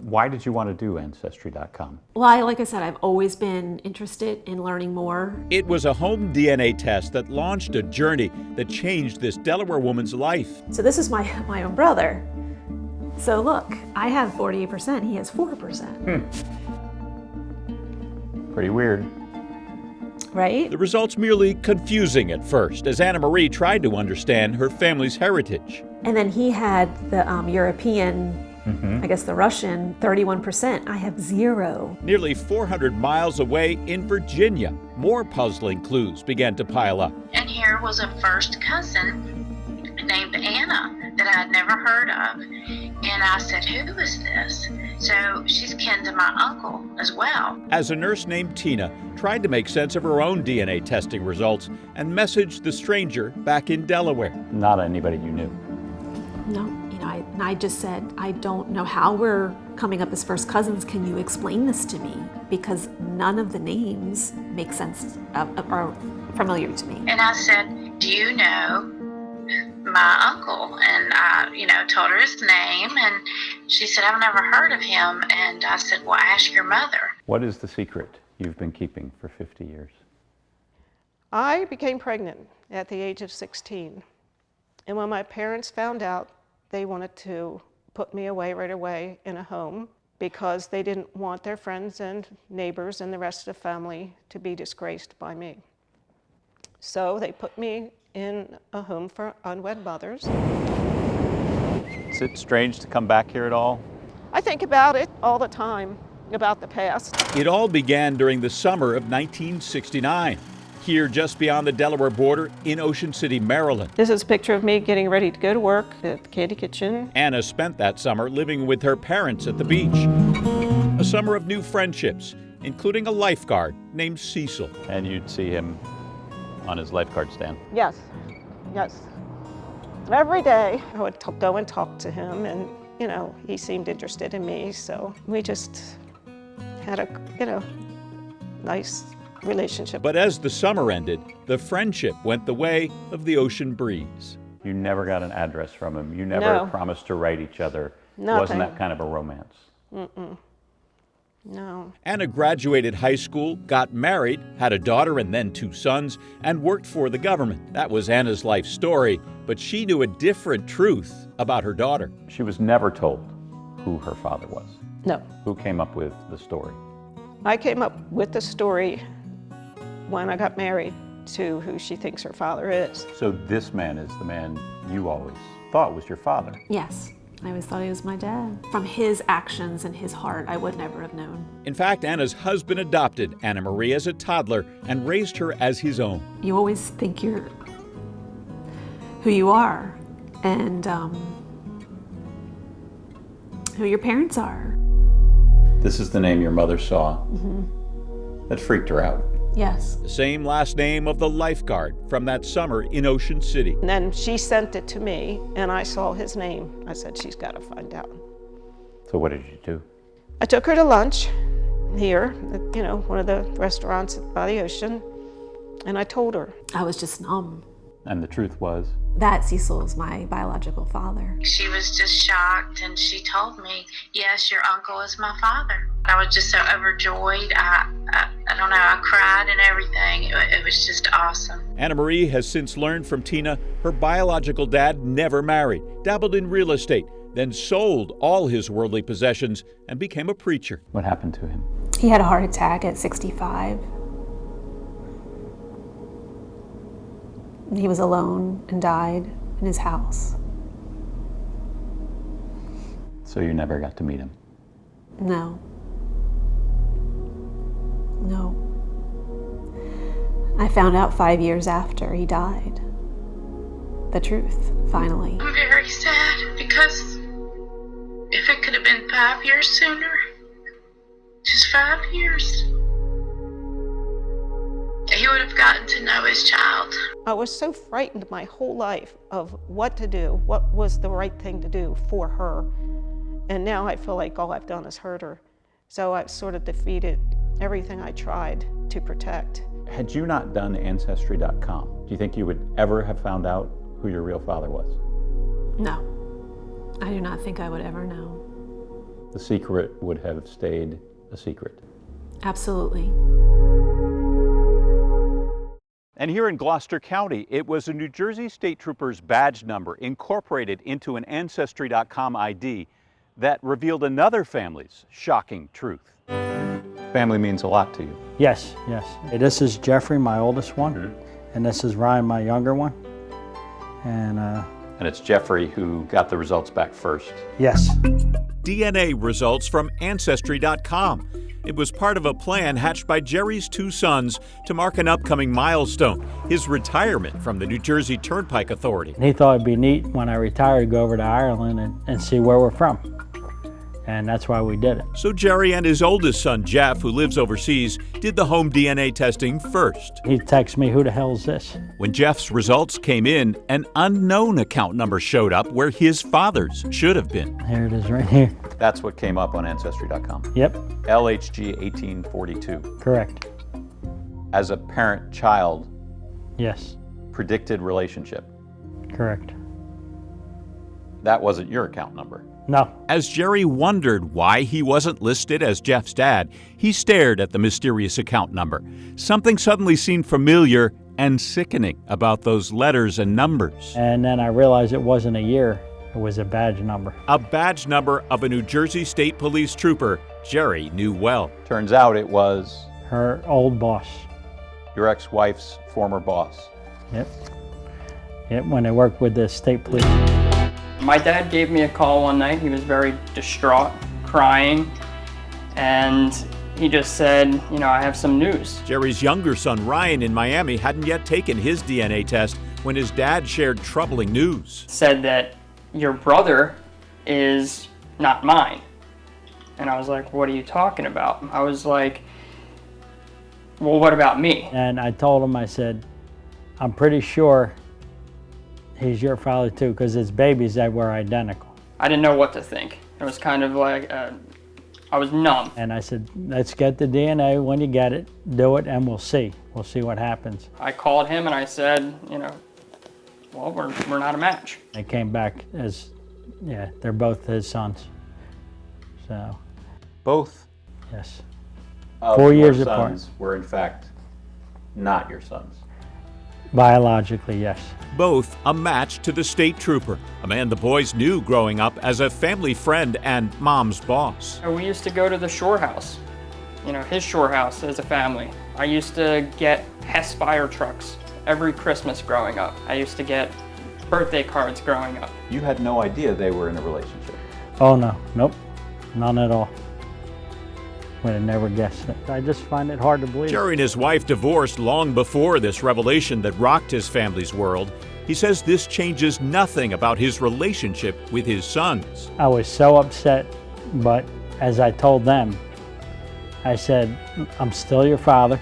Why did you want to do ancestry.com? Well, like I said, I've always been interested in learning more. It was a home DNA test that launched a journey that changed this Delaware woman's life. So this is my own brother. So look, I have 48%, he has 4%. Pretty weird. Right? The results merely confusing at first, as Anna Marie tried to understand her family's heritage. And then he had the European, I guess the Russian, 31%. I have 0. Nearly 400 miles away in Virginia, more puzzling clues began to pile up. And here was a first cousin named Anna that I had never heard of. And I said, who is this? So she's kin to my uncle as well. As a nurse named Tina tried to make sense of her own DNA testing results and messaged the stranger back in Delaware. Not anybody you knew. No, I just said, I don't know how we're coming up as first cousins. Can you explain this to me? Because none of the names make sense, are familiar to me. And I said, do you know my uncle? And I, told her his name, and she said, I've never heard of him. And I said, well, ask your mother. What is the secret you've been keeping for 50 years? I became pregnant at the age of 16. And when my parents found out, they wanted to put me away right away in a home because they didn't want their friends and neighbors and the rest of the family to be disgraced by me. So they put me in a home for unwed mothers. Is it strange to come back here at all? I think about it all the time, about the past. It all began during the summer of 1969, here just beyond the Delaware border in Ocean City, Maryland. This is a picture of me getting ready to go to work at the Candy Kitchen. Anna spent that summer living with her parents at the beach. A summer of new friendships, including a lifeguard named Cecil. And you'd see him on his lifeguard stand. Yes. Every day I would go and talk to him, and he seemed interested in me, so we just had a nice relationship. But as the summer ended, the friendship went the way of the ocean breeze. You never got an address from him. You never promised to write each other. Nothing. It wasn't that kind of a romance. No. Anna graduated high school, got married, had a daughter and then 2 sons, and worked for the government. That was Anna's life story, but she knew a different truth about her daughter. She was never told who her father was. No. Who came up with the story? I came up with the story when I got married to who she thinks her father is. So this man is the man you always thought was your father. Yes, I always thought he was my dad. From his actions and his heart, I would never have known. In fact, Anna's husband adopted Anna Marie as a toddler and raised her as his own. You always think you're who you are and who your parents are. This is the name your mother saw. That freaked her out. Yes. The same last name of the lifeguard from that summer in Ocean City. And then she sent it to me, and I saw his name. I said, she's got to find out. So what did you do? I took her to lunch here at, one of the restaurants by the ocean, and I told her. I was just numb. And the truth was? That Cecil is my biological father. She was just shocked, and she told me, yes, your uncle is my father. I was just so overjoyed. I don't know, I cried and everything. It was just awesome. Anna Marie has since learned from Tina her biological dad never married, dabbled in real estate, then sold all his worldly possessions and became a preacher. What happened to him? He had a heart attack at 65. He was alone and died in his house. So you never got to meet him? No. I found out 5 years after he died. The truth, finally. I'm very sad because if it could have been 5 years sooner, just 5 years, he would have gotten to know his child. I was so frightened my whole life of what to do, what was the right thing to do for her. And now I feel like all I've done is hurt her. So I've sort of defeated everything I tried to protect. Had you not done ancestry.com, do you think you would ever have found out who your real father was? No. I do not think I would ever know. the secret would have stayed a secret. Absolutely. And here in Gloucester County, it was a New Jersey State Trooper's badge number incorporated into an Ancestry.com ID that revealed another family's shocking truth. Family means a lot to you. Yes, yes. This is Jeffrey, my oldest one, and this is Ryan, my younger one. And it's Jeffrey who got the results back first. Yes. DNA results from Ancestry.com. It was part of a plan hatched by Jerry's two sons to mark an upcoming milestone, his retirement from the New Jersey Turnpike Authority. And he thought it'd be neat when I retired to go over to Ireland and see where we're from. And that's why we did it. So Jerry and his oldest son, Jeff, who lives overseas, did the home DNA testing first. He texted me, "Who the hell is this?" When Jeff's results came in, an unknown account number showed up where his father's should have been. Here it is right here. That's what came up on Ancestry.com. Yep, LHG 1842. correct. As a parent-child Yes, predicted relationship. correct. That wasn't your account number. No, As Jerry wondered why he wasn't listed as Jeff's dad, he stared at the mysterious account number. Something suddenly seemed familiar and sickening about those letters and numbers. and then I realized it wasn't a year, it was a badge number. A badge number of a New Jersey State Police trooper Jerry knew well. Turns out it was Her old boss. your ex-wife's former boss. Yep. Yep, when I worked with the state police. My dad gave me a call one night. He was very distraught, crying, and he just said, "You know, I have some news." Jerry's younger son Ryan in Miami hadn't yet taken his DNA test when his dad shared troubling news. Said that your brother is not mine. And I was like, "What are you talking about?" I was like, "Well, what about me?" And I told him, I said, "I'm pretty sure he's your father too, because his babies that were identical." I didn't know what to think. It was kind of like, I was numb. And I said, "Let's get the DNA. When you get it, do it, and we'll see. We'll see what happens." I called him and I said, you know, well, we're not a match. They came back as, yeah, they're both his sons. So, Both yes. of 4 your years apart. sons were in fact not your sons. Biologically, yes. Both a match to the state trooper, a man the boys knew growing up as a family friend and mom's boss. We used to go to the shore house, you know, his shore house as a family. I used to get Hess fire trucks every Christmas growing up. I used to get birthday cards growing up. You had no idea they were in a relationship. Oh, no. Nope. None at all. Would have never guessed it. I just find it hard to believe. Jerry and his wife divorced long before this revelation that rocked his family's world. He says this changes nothing about his relationship with his sons. I was so upset, but as I told them, I said, "I'm still your father."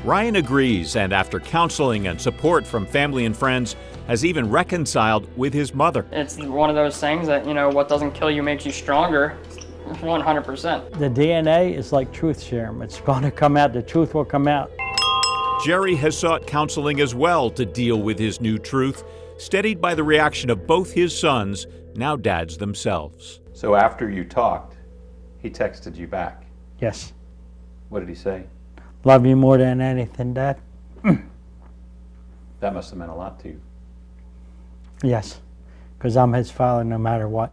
Ryan agrees, and after counseling and support from family and friends, has even reconciled with his mother. It's one of those things that, you know, what doesn't kill you makes you stronger. 100%. The DNA is like truth serum. It's going to come out. The truth will come out. Jerry has sought counseling as well to deal with his new truth, steadied by the reaction of both his sons, now dads themselves. So after you talked, he texted you back. Yes. What did he say? Love you more than anything, Dad. That must have meant a lot to you. Yes. Because I'm his father no matter what.